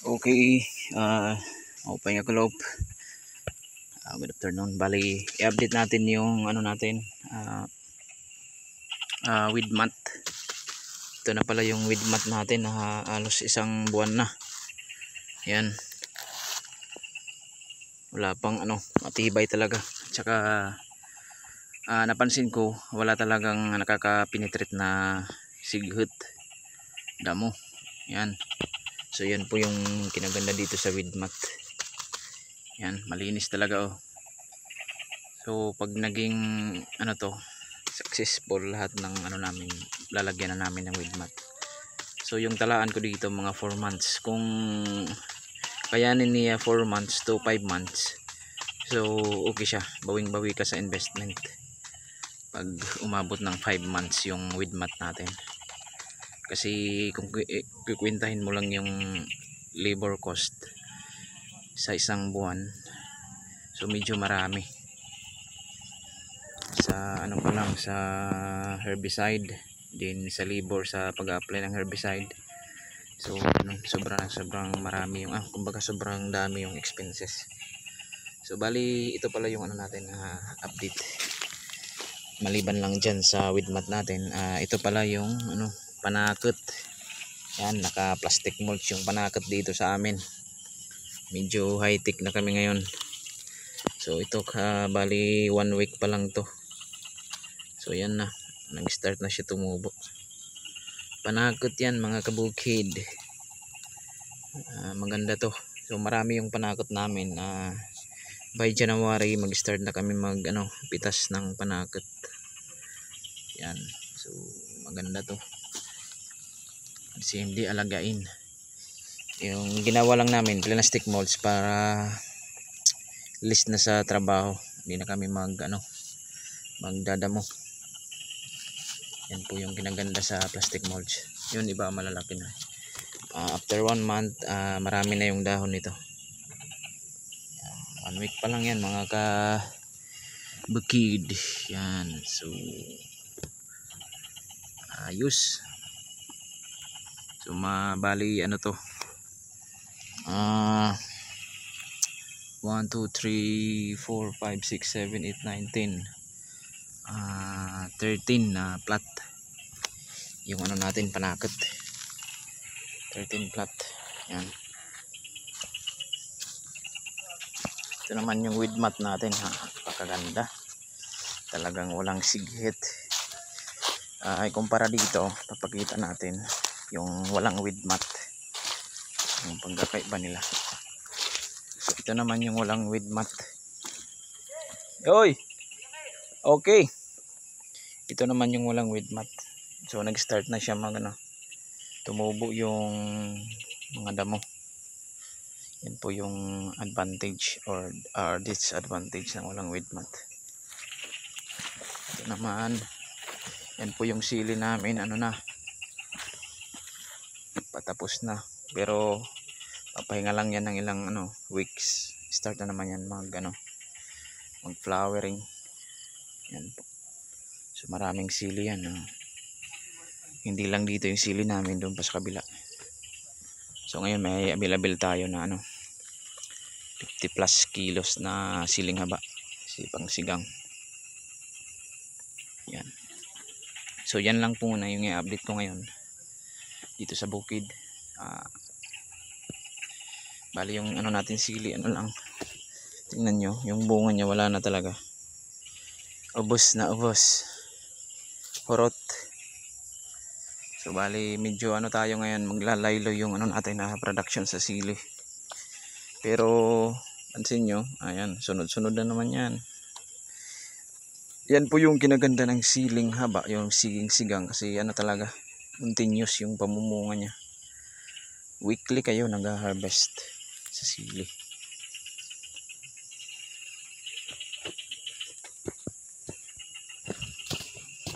Okay, open nga kulop. Good afternoon. Bali, i-update natin yung ano natin, weed mat. Ito na pala yung weed mat natin na halos isang buwan na. Yan. Wala pang matibay talaga. Tsaka napansin ko wala talagang nakaka-penetrate na sighut, damo. Yan. So yan po yung kinaganda dito sa weed mat. Yan, malinis talaga oh. So pag naging successful lahat ng namin, lalagyan na namin ng weed mat. So yung talaan ko dito mga 4 months. Kung kayanin niya 4 months to 5 months, so okay siya, bawing-bawi ka sa investment pag umabot ng 5 months yung weed mat natin. Kasi kung kukwentahin mo lang yung labor cost sa isang buwan, so medyo marami sa pa lang sa herbicide, din sa labor sa pag-apply ng herbicide. So sobrang marami yung kumbaga sobrang dami yung expenses. So bali ito pala yung natin update. Maliban lang dyan sa weed mat natin, ito pala yung panakot. Yan, naka plastic mulch yung panakot dito sa amin. Medyo high tech na kami ngayon. So ito bali 1 week pa lang to. So yan na, nag-start na siya tumubo. Panakot yan mga kabukid. Maganda to. So marami yung panakot namin. By January mag-start na kami pitas ng panakot. Yan. So maganda to. Kasi hindi alagain. Yung ginawa lang namin plastic molds para list na sa trabaho. Hindi na kami magdadamo. Yan po yung kinaganda sa plastic mulch. Yun iba malalaki na. After 1 month, marami na yung dahon nito. 1 week pa lang yan mga kabukid. Yan. So ayos. So mabali to 1, 2, 3, 4, 5, 6, 7, 8, 9, 10 13 na plat yung natin panakot. 13 plat. Yan. Ito naman yung weed mat natin pakaganda, talagang walang sighit. Ay kumpara dito, papakita natin yung walang weed mat, yung pagkakaiba nila. So ito naman yung walang weed mat. Oy, okay, ito naman yung walang weed mat. So nag start na siya tumubo yung mga damo. Yan po yung advantage or disadvantage ng walang weed mat. Ito naman, yan po yung sili namin, patapos na, pero papahinga lang yan ng ilang weeks. Start na naman yan mag flowering. Yan po. So maraming sili yan. Hindi lang dito yung sili namin, doon pa sa kabila. So ngayon may available tayo na 50 plus kilos na siling haba, pang sigang. Yan. So yan lang po muna yung i-update ko ngayon dito sa bukid. Bali yung natin sili, lang, tingnan nyo yung bunga niya, wala na talaga, ubos na ubos, hurot. So bali medyo tayo ngayon, maglalaylo yung natin na production sa sili. Pero pansin nyo, ayan, sunod-sunod na naman yan. Yan po yung kinaganda ng siling haba, yung sigang, kasi talaga continuous yung pamumunga niya. Weekly kayo nag-harvest sa sili.